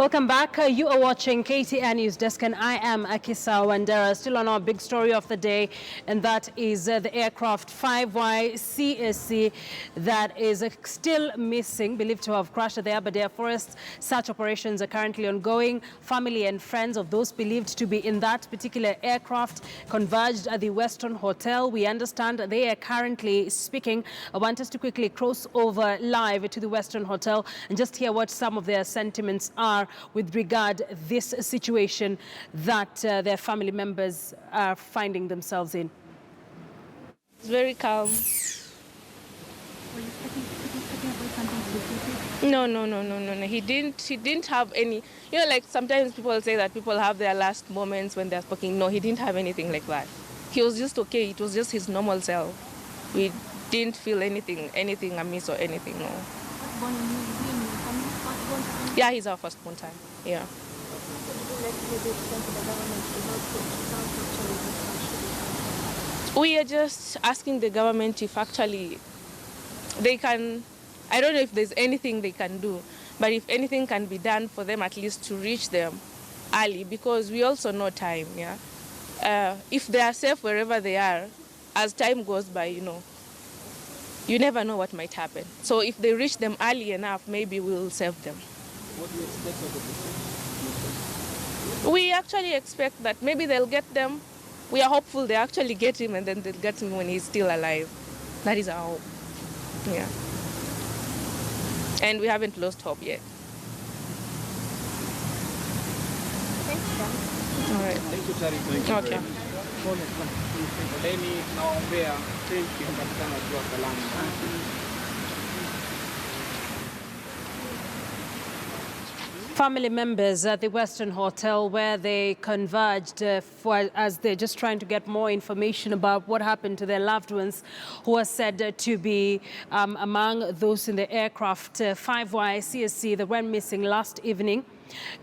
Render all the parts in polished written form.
Welcome back. You are watching KTN News Desk, and I am Akisa Wandera. Still on our big story of the day, and that is the aircraft 5Y-CSC that is still missing, believed to have crashed at the Aberdare Forest. Search operations are currently ongoing. Family and friends of those believed to be in that particular aircraft converged at the Western Hotel. We understand they are currently speaking. I want us to quickly cross over live to the Western Hotel and just hear what some of their sentiments are with regard this situation that their family members are finding themselves in. It's very calm. No. He didn't have any. You know, like sometimes people say that people have their last moments when they're speaking. No, he didn't have anything like that. He was just okay. It was just his normal self. We didn't feel anything amiss or anything. No. Yeah, he's our firstborn time. Yeah. We are just asking the government if actually they can, I don't know if there's anything they can do, but if anything can be done for them at least to reach them early, because we also know time, yeah. If they are safe wherever they are, as time goes by, you never know what might happen. So if they reach them early enough, maybe we'll save them. What do you expect of the We actually expect that maybe they'll get them. We are hopeful they actually get him, and then they'll get him when he's still alive. That is our hope. Yeah. And we haven't lost hope yet. Thanks, all right. Thank you, Chari. Thank you. Okay. Poleni naombea safety kupatikana kwa salama. Family members at the Western Hotel where they converged as they're just trying to get more information about what happened to their loved ones who are said to be among those in the aircraft 5Y-CSC that went missing last evening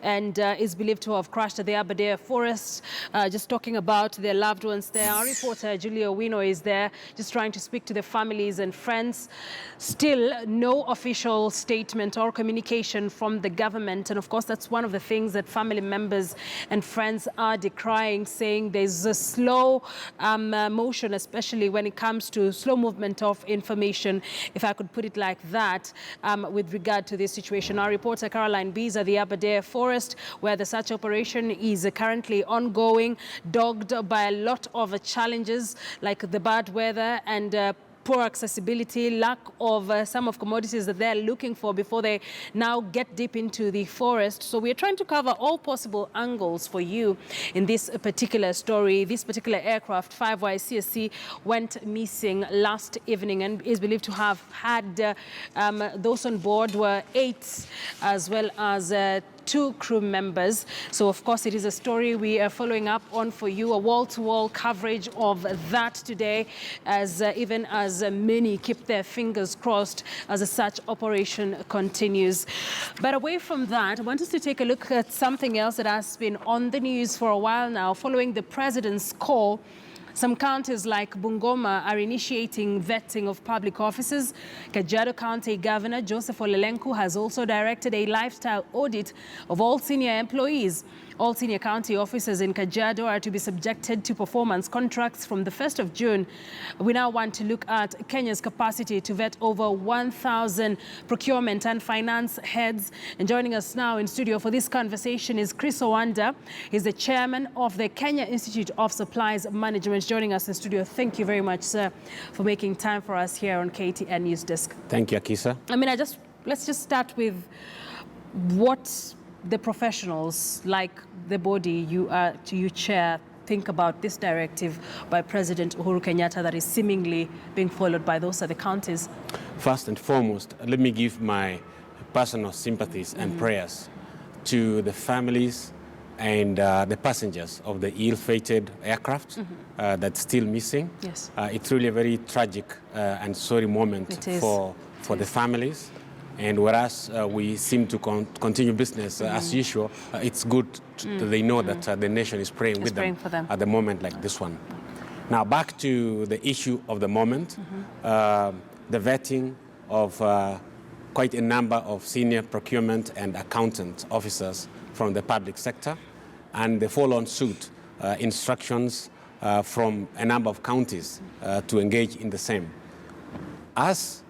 and is believed to have crashed at the Aberdare Forest. Just talking about their loved ones there. Our reporter Julia Owino is there just trying to speak to the families and friends. Still no official statement or communication from the government, and of course that's one of the things that family members and friends are decrying, saying there's a slow motion, especially when it comes to slow movement of information, if I could put it like that, with regard to this situation. Our reporter Caroline Bees at the Aberdare Forest, where the search operation is currently ongoing, dogged by a lot of challenges like the bad weather and poor accessibility, lack of some of commodities that they're looking for before they now get deep into the forest. So we're trying to cover all possible angles for you in this particular story. This particular aircraft, 5Y-CSC, went missing last evening and is believed to have had those on board were 8 as well as 2 crew members. So of course it is a story we are following up on for you, a wall-to-wall coverage of that today, as even as many keep their fingers crossed as the search operation continues. But away from that, I want us to take a look at something else that has been on the news for a while now. Following the president's call, some counties like Bungoma are initiating vetting of public officers. Kajiado County Governor Joseph Olelenku has also directed a lifestyle audit of all senior employees. All senior county officers in Kajiado are to be subjected to performance contracts from the 1st of June. We now want to look at Kenya's capacity to vet over 1,000 procurement and finance heads. And joining us now in studio for this conversation is Chris Oanda. He's the chairman of the Kenya Institute of Supplies Management. Joining us in studio. Thank you very much, sir, for making time for us here on KTN News Desk. Thank you, Akisa. I mean, let's just start with what the professionals, like the body you chair, think about this directive by President Uhuru Kenyatta that is seemingly being followed by those other counties. First and foremost, let me give my personal sympathies and prayers to the families and the passengers of the ill-fated aircraft that's still missing. Yes. It's really a very tragic and sorry moment for the families. And whereas we seem to continue business as usual, it's good that they know that the nation is praying with them, for them at the moment like this one. Now back to the issue of the moment, the vetting of quite a number of senior procurement and accountant officers from the public sector, and they follow on suit instructions from a number of counties to engage in the same. As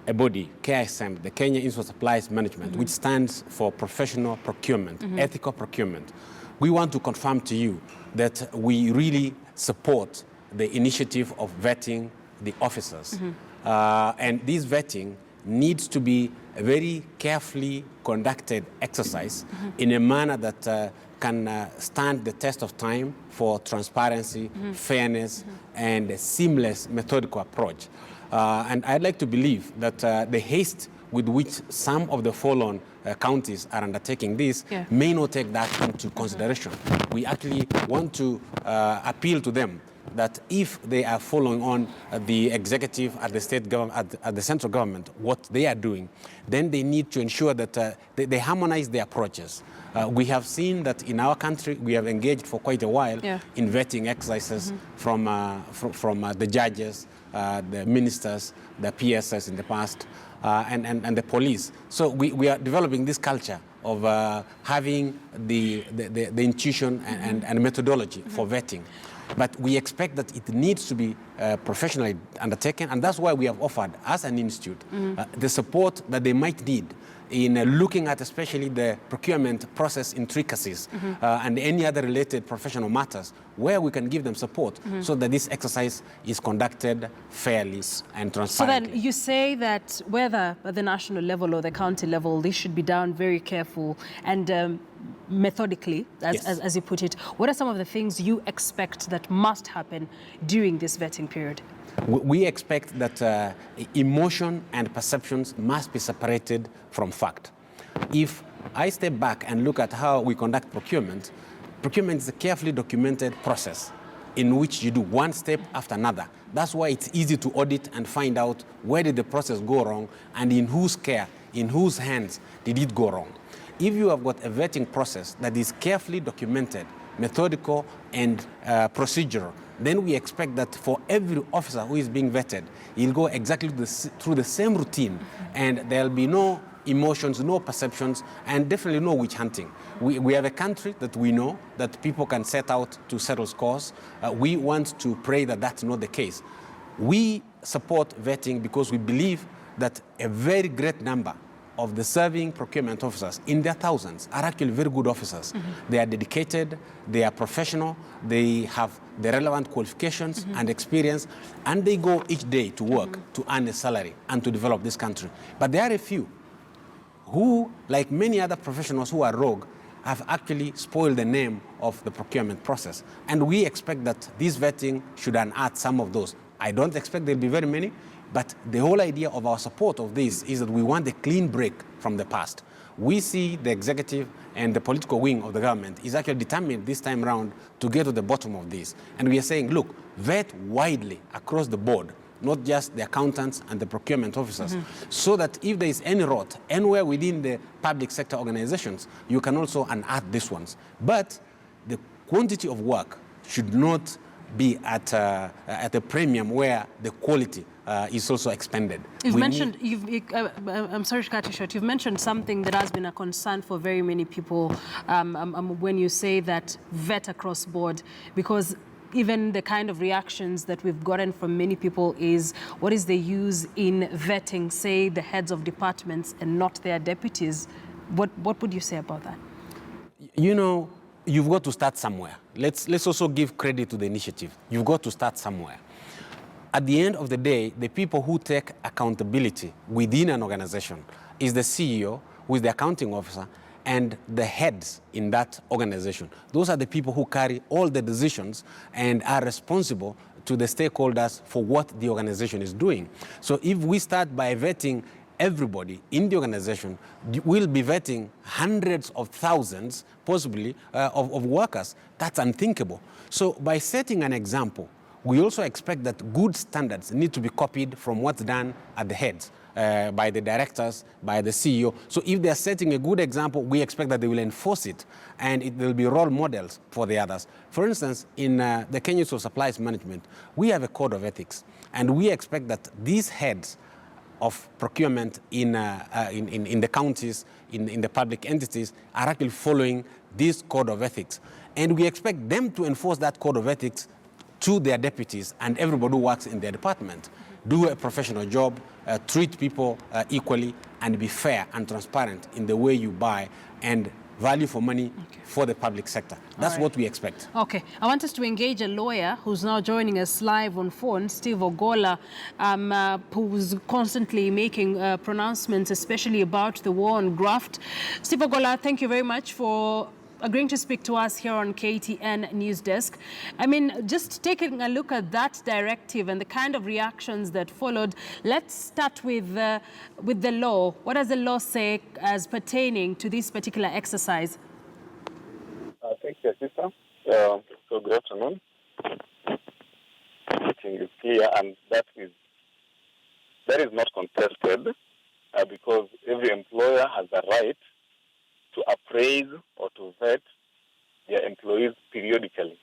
a body, KISM, the Kenya Institute of Supplies Management, which stands for professional procurement, ethical procurement, we want to confirm to you that we really support the initiative of vetting the officers. And this vetting needs to be a very carefully conducted exercise in a manner that can stand the test of time for transparency, fairness, and a seamless methodical approach. And I'd like to believe that the haste with which some of the fallen counties are undertaking this may not take that into consideration. We actually want to appeal to them that if they are following on the executive at the state government, at the central government, what they are doing, then they need to ensure that they harmonize their approaches. We have seen that in our country, we have engaged for quite a while in vetting exercises from the judges, the ministers, the PSS in the past, and the police. So we are developing this culture of having the intuition and methodology for vetting. But we expect that it needs to be professionally undertaken, and that's why we have offered, as an institute, the support that they might need in looking at especially the procurement process intricacies and any other related professional matters where we can give them support so that this exercise is conducted fairly and transparently. So then you say that whether at the national level or the county level, this should be done very careful and methodically, as you put it. What are some of the things you expect that must happen during this vetting period? We expect that emotion and perceptions must be separated from fact. If I step back and look at how we conduct procurement, procurement is a carefully documented process in which you do one step after another. That's why it's easy to audit and find out where did the process go wrong and in whose care, in whose hands did it go wrong. If you have got a vetting process that is carefully documented, methodical and procedural, then we expect that for every officer who is being vetted, he'll go exactly through the same routine, and there'll be no emotions, no perceptions, and definitely no witch hunting. We have a country that we know that people can set out to settle scores. We want to pray that that's not the case. We support vetting because we believe that a very great number of the serving procurement officers, in their thousands, are actually very good officers. They are dedicated, they are professional, they have the relevant qualifications and experience, and they go each day to work to earn a salary and to develop this country. But there are a few who, like many other professionals who are rogue, have actually spoiled the name of the procurement process. And we expect that this vetting should unearth some of those. I don't expect there'll be very many, but the whole idea of our support of this is that we want a clean break from the past. We see the executive and the political wing of the government is actually determined this time around to get to the bottom of this. And we are saying, look, vet widely across the board, not just the accountants and the procurement officers, so that if there is any rot anywhere within the public sector organizations, you can also unearth these ones. But the quantity of work should not be at a premium where the quality is also expended. I'm sorry to cut you short. You've mentioned something that has been a concern for very many people when you say that vet across board, because even the kind of reactions that we've gotten from many people is, what is the use in vetting, say, the heads of departments and not their deputies? What would you say about that? You know, you've got to start somewhere. Let's also give credit to the initiative. You've got to start somewhere. At the end of the day, the people who take accountability within an organization is the CEO, who is the accounting officer, and the heads in that organization. Those are the people who carry all the decisions and are responsible to the stakeholders for what the organization is doing. So if we start by vetting everybody in the organization, we'll be vetting hundreds of thousands, possibly, of workers. That's unthinkable. So by setting an example, we also expect that good standards need to be copied from what's done at the heads, by the directors, by the CEO. So if they're setting a good example, we expect that they will enforce it, and it will be role models for the others. For instance, in the Kenya Institute of Supplies Management, we have a code of ethics, and we expect that these heads of procurement in the counties, in the public entities, are actually following this code of ethics. And we expect them to enforce that code of ethics to their deputies and everybody who works in their department. Do a professional job, treat people equally, and be fair and transparent in the way you buy, and value for money for the public sector. That's what we expect. Okay, I want us to engage a lawyer who's now joining us live on phone, Steve Ogola, who's constantly making pronouncements, especially about the war on graft. Steve Ogola, thank you very much for agreeing to speak to us here on KTN News Desk. I mean, just taking a look at that directive and the kind of reactions that followed, let's start with the law. What does the law say as pertaining to this particular exercise? Thank you, sister. So good afternoon. Everything is clear, and that is not contested because every employer has the right to appraise or to vet their employees periodically.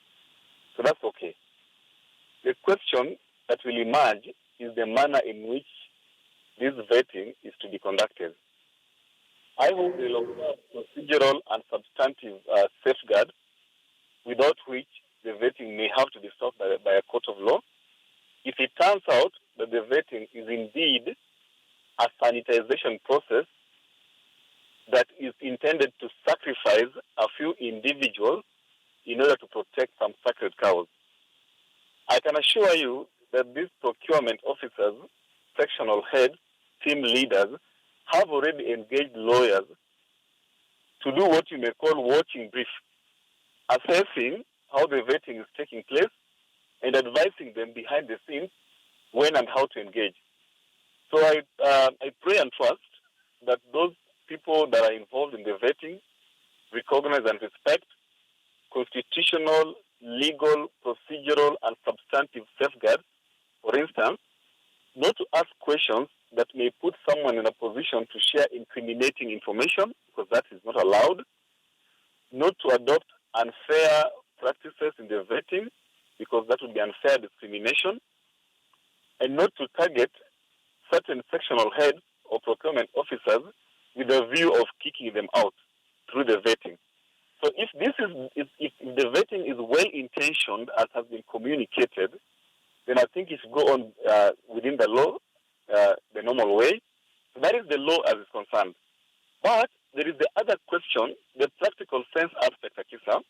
So that's okay. The question that will emerge is the manner in which this vetting is to be conducted. I hope they will have procedural and substantive safeguards without which the vetting may have to be stopped by a court of law. If it turns out that the vetting is indeed a sanitization process that is intended to sacrifice a few individuals in order to protect some sacred cows, I can assure you that these procurement officers, sectional heads, team leaders have already engaged lawyers to do what you may call watching brief, assessing how the vetting is taking place and advising them behind the scenes when and how to engage. So I pray and trust that those people that are involved in the vetting recognize and respect constitutional, legal, procedural, and substantive safeguards. For instance, not to ask questions that may put someone in a position to share incriminating information, because that is not allowed, not to adopt unfair practices in the vetting, because that would be unfair discrimination, and not to target certain sectional heads or procurement officers with a view of kicking them out through the vetting. So if the vetting is well intentioned as has been communicated, then I think it should go on within the law, the normal way. So that is the law as is concerned. But there is the other question, the practical sense aspect, Akisa.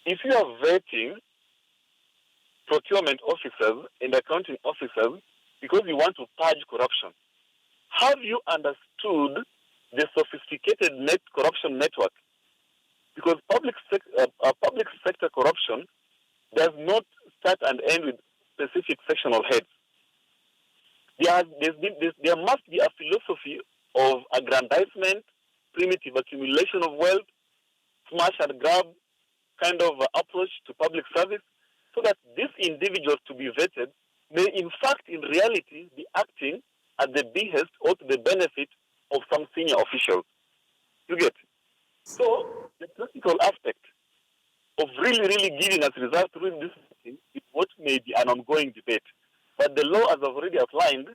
If you are vetting procurement officers and accounting officers because you want to purge corruption, have you understood the sophisticated corruption network? Because public sector corruption does not start and end with specific sectional heads. There must be a philosophy of aggrandizement, primitive accumulation of wealth, smash and grab kind of approach to public service, so that these individuals to be vetted may in fact, in reality, be acting at the behest or to the benefit of some senior officials. You get? So, the practical aspect of really giving us results through this is what may be an ongoing debate. But the law, as I've already outlined,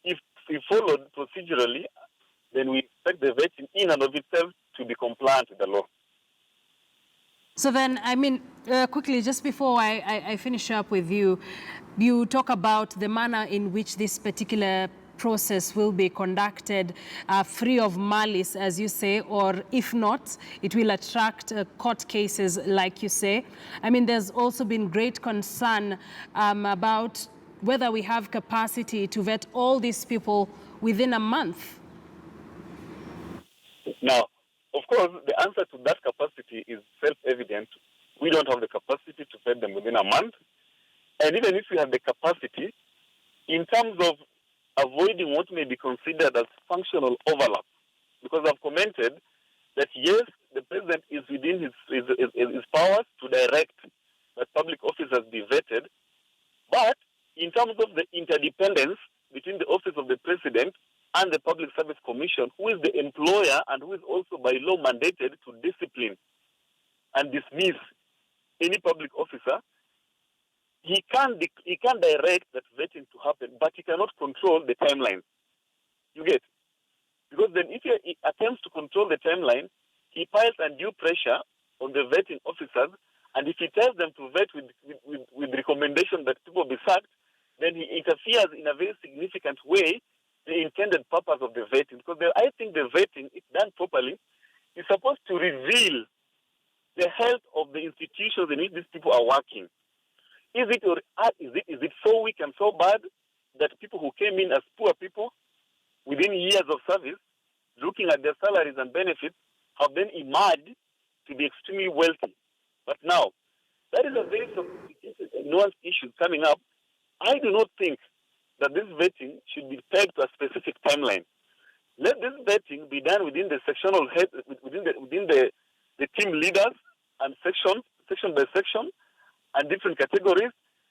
if we followed procedurally, then we expect the vetting in and of itself to be compliant with the law. So then, I mean, quickly, just before I finish up with you, you talk about the manner in which this particular process will be conducted free of malice, as you say, or if not, it will attract court cases, like you say. I mean, there's also been great concern about whether we have capacity to vet all these people within a month. Now, of course, the answer to that capacity is self-evident. We don't have the capacity to vet them within a month. And even if we have the capacity, in terms of avoiding what may be considered as functional overlap, because I've commented that, yes, the president is within his powers to direct that public officers be vetted, but in terms of the interdependence between the office of the president and the Public Service Commission, who is the employer and who is also by law mandated to discipline and dismiss any public officer, he can direct that vetting to happen, but he cannot control the timeline. You get? Because then if he attempts to control the timeline, he piles undue pressure on the vetting officers, and if he tells them to vet with recommendation that people be sacked, then he interferes in a very significant way the intended purpose of the vetting. Because I think the vetting, if done properly, is supposed to reveal the health of the institutions in which these people are working. Is it so weak and so bad that people who came in as poor people within years of service, looking at their salaries and benefits, have then emerged to be extremely wealthy? But now, that is a very sophisticated and nuanced issue coming up. I do not think that this vetting should be pegged to a specific timeline. Let this vetting be done within the sectional head, within the team leaders and section by section and different categories.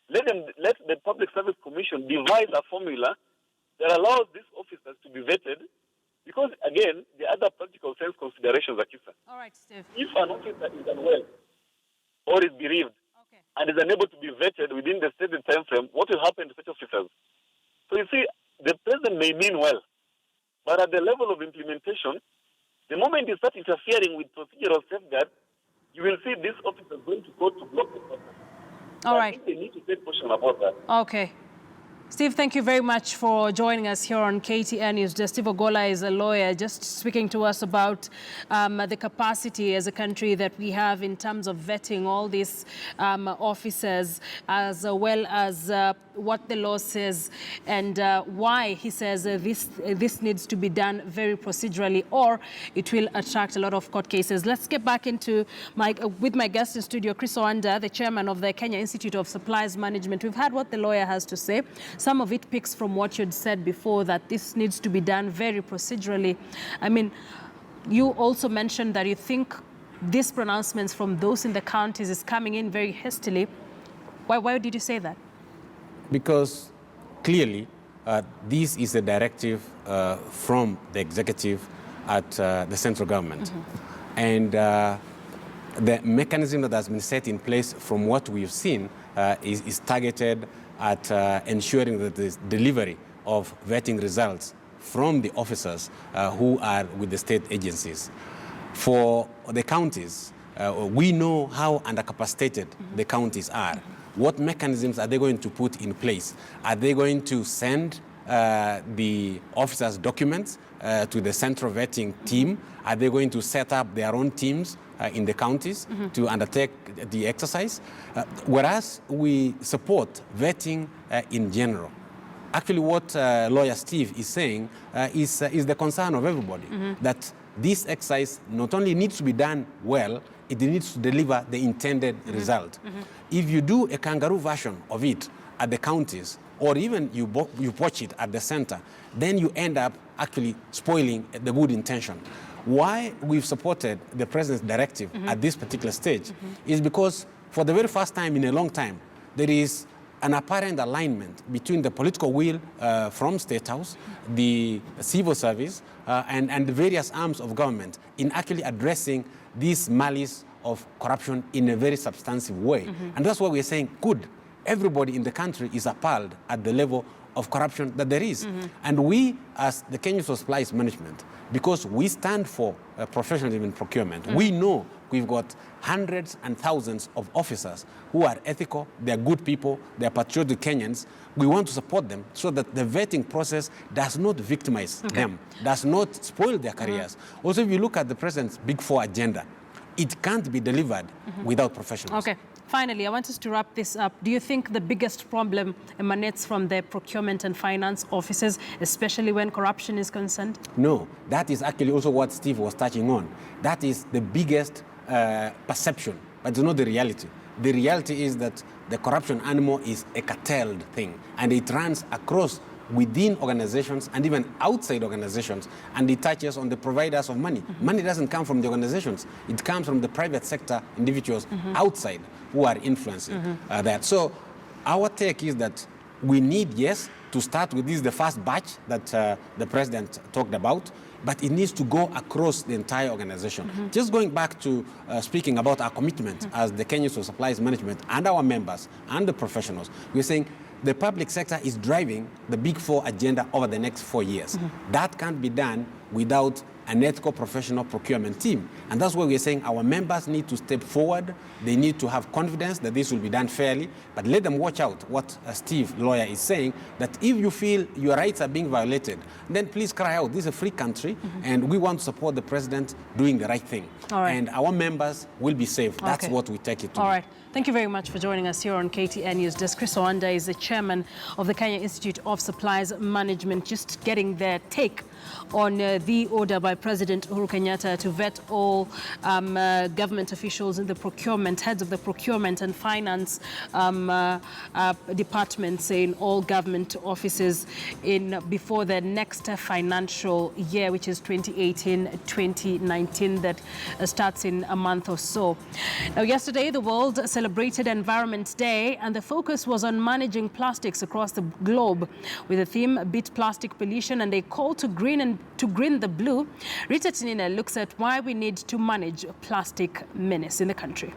Let the Public Service Commission devise a formula that allows these officers to be vetted, because again, the other practical sense considerations are key. All right, Steve. If an officer is unwell or is bereaved and is unable to be vetted within the stated time frame, what will happen to such officers? So you see, the president may mean well, but at the level of implementation, the moment you start interfering with procedural safeguards, you will see these officers going to court to block the process. All I right. think they need to take caution about that. Okay. Steve, thank you very much for joining us here on KTN News. Steve Ogolla is a lawyer, just speaking to us about the capacity as a country that we have in terms of vetting all these officers, as well as what the law says and why he says this needs to be done very procedurally, or it will attract a lot of court cases. Let's get back into with my guest in studio, Chris Oanda, the chairman of the Kenya Institute of Supplies Management. We've heard what the lawyer has to say. Some of it picks from what you'd said before, that this needs to be done very procedurally. I mean, you also mentioned that you think these pronouncements from those in the counties is coming in very hastily. Why did you say that? Because clearly, this is a directive from the executive at the central government. And the mechanism that has been set in place from what we've seen is targeted at ensuring that the delivery of vetting results from the officers who are with the state agencies. For the counties, we know how undercapacitated the counties are. What mechanisms are they going to put in place? Are they going to send the officers' documents to the central vetting team? Are they going to set up their own teams in the counties to undertake the exercise? Whereas we support vetting in general. Actually, what lawyer Steve is saying is the concern of everybody, that this exercise not only needs to be done well, it needs to deliver the intended result. If you do a kangaroo version of it at the counties, or even you watch it at the center, then you end up actually spoiling the good intention. Why we've supported the president's directive at this particular stage is because for the very first time in a long time, there is an apparent alignment between the political will from State House, the civil service, and the various arms of government in actually addressing this malice of corruption in a very substantive way. And that's why we're saying, good, everybody in the country is appalled at the level of corruption that there is. And we, as the Kenya Supplies Management, because we stand for professionalism in procurement, we know we've got hundreds and thousands of officers who are ethical, they're good people, they're patriotic Kenyans. We want to support them so that the vetting process does not victimize them, does not spoil their careers. Also, if you look at the president's Big Four agenda, it can't be delivered without professionals. Okay. Finally, I want us to wrap this up. Do you think the biggest problem emanates from the procurement and finance officers, especially when corruption is concerned? No, that is actually also what Steve was touching on. That is the biggest perception, but it's not the reality. The reality is that the corruption animal is a carteled thing, and it runs across within organizations and even outside organizations, and it touches on the providers of money. Money doesn't come from the organizations. It comes from the private sector individuals outside who are influencing that. So our take is that we need, yes, to start with this, the first batch that the president talked about. but it needs to go across the entire organization. Just going back to speaking about our commitment as the Kenya Social Supplies Management and our members and the professionals, we're saying the public sector is driving the Big Four agenda over the next 4 years. That can't be done without an ethical professional procurement team. And that's why we're saying our members need to step forward. They need to have confidence that this will be done fairly, but let them watch out what Steve, lawyer, is saying, that if you feel your rights are being violated, then please cry out. This is a free country, and we want to support the president doing the right thing. All right. And our members will be safe. That's what we take it to. All right. Thank you very much for joining us here on KTN News Desk. Chris Oanda is the chairman of the Kenya Institute of Supplies Management, just getting their take on the order by President Uhuru Kenyatta to vet all government officials in the procurement, heads of the procurement and finance departments in all government offices before the next financial year, which is 2018-2019, that starts in a month or so. Now, yesterday, the world celebrated Environment Day, and the focus was on managing plastics across the globe with the theme Beat Plastic Pollution and a call to green the blue. Rita Tinina looks at why we need to manage plastic menace in the country.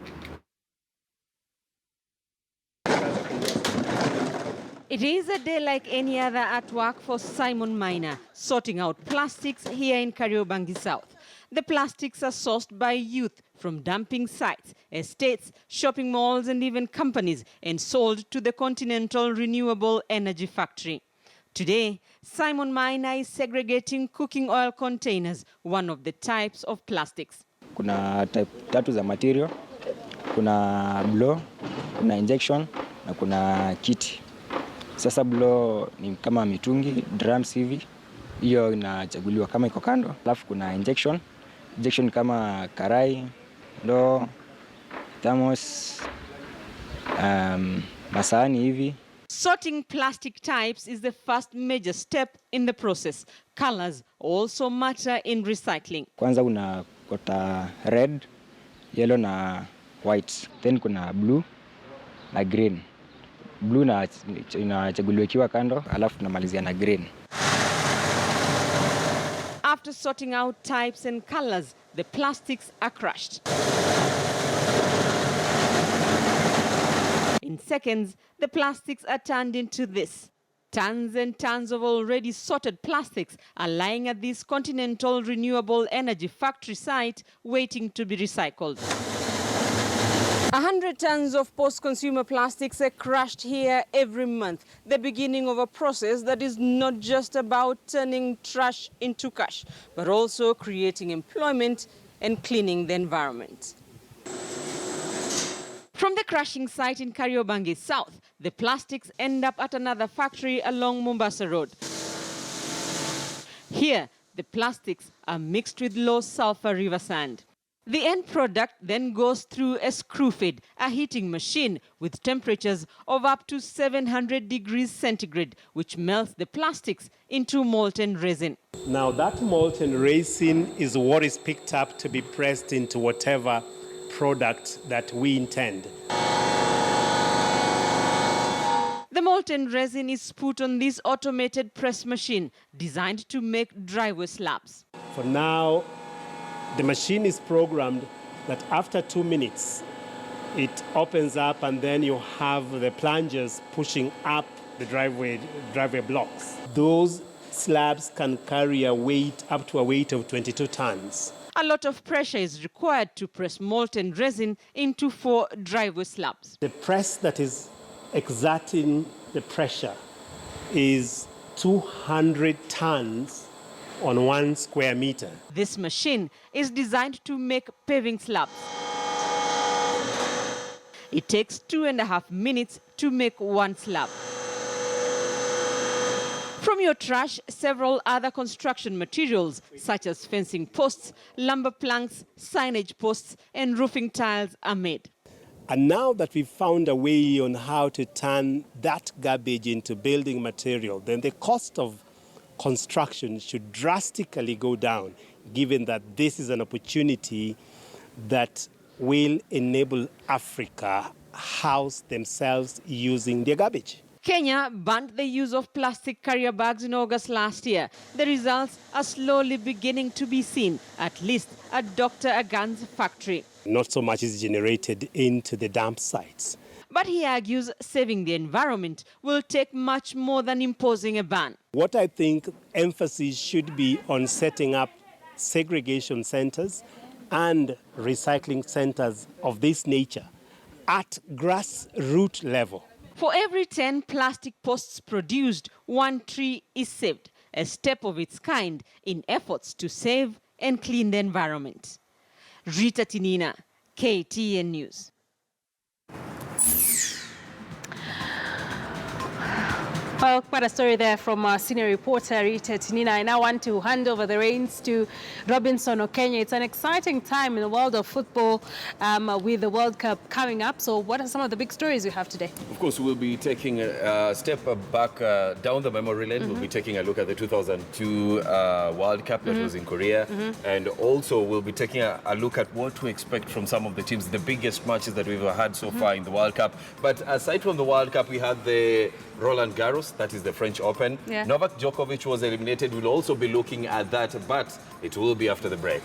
It is a day like any other at work for Simon Miner, sorting out plastics here in Kariobangi South. The plastics are sourced by youth from dumping sites, estates, shopping malls and even companies, and sold to the Continental Renewable Energy Factory. Today, Simon Miner is segregating cooking oil containers, one of the types of plastics. Kuna type tatu za material, kuna blow, kuna injection na kuna kit. Sasa blow ni kama mitungi, drums hivi, hiyo inachaguliwa kama iko kando. Alafu kuna injection kama karai, ndoo, thermos, masahani hivi. Sorting plastic types is the first major step in the process. Colors also matter in recycling. Kwanza unakota red, yellow na white. Then kuna blue na green. Blue na inachaguliwa ikiwa kando, alafu tunamalizia na green. After sorting out types and colors, the plastics are crushed. In seconds, the plastics are turned into this. Tons and tons of already sorted plastics are lying at this Continental Renewable Energy Factory site waiting to be recycled. 100 tons of post-consumer plastics are crushed here every month, the beginning of a process that is not just about turning trash into cash, but also creating employment and cleaning the environment. From the crushing site in Kariobangi South, the plastics end up at another factory along Mombasa Road. Here, the plastics are mixed with low-sulfur river sand. The end product then goes through a screw feed, a heating machine with temperatures of up to 700 degrees centigrade, which melts the plastics into molten resin. Now that molten resin is what is picked up to be pressed into whatever product that we intend. The molten resin is put on this automated press machine designed to make driveway slabs. For now, the machine is programmed that after 2 minutes, it opens up and then you have the plungers pushing up the driveway blocks. Those slabs can carry a weight up to a weight of 22 tons. A lot of pressure is required to press molten resin into 4 driveway slabs. The press that is exerting the pressure is 200 tons on 1 square meter. This machine is designed to make paving slabs. It takes 2.5 minutes to make 1 slab. From your trash, several other construction materials, such as fencing posts, lumber planks, signage posts, and roofing tiles are made. And now that we've found a way on how to turn that garbage into building material, then the cost of construction should drastically go down, given that this is an opportunity that will enable Africa house themselves using their garbage. Kenya banned the use of plastic carrier bags in August last year. The results are slowly beginning to be seen, at least at Dr. Agan's factory. Not so much is generated into the dump sites. But he argues saving the environment will take much more than imposing a ban. What I think emphasis should be on setting up segregation centers and recycling centers of this nature at grassroots level. For every 10 plastic posts produced, 1 tree is saved, a step of its kind in efforts to save and clean the environment. Rita Tinina, KTN News. Well, quite a story there from our senior reporter, Rita Tinina. I now want to hand over the reins to Robinson Okenya. It's an exciting time in the world of football with the World Cup coming up. So what are some of the big stories you have today? Of course, we'll be taking a step back down the memory lane. We'll be taking a look at the 2002 World Cup that was in Korea. And also we'll be taking a look at what to expect from some of the teams, the biggest matches that we've had so far in the World Cup. But aside from the World Cup, we had the Roland Garros, that is the French Open. Yeah. Novak Djokovic was eliminated. We'll also be looking at that, but it will be after the break.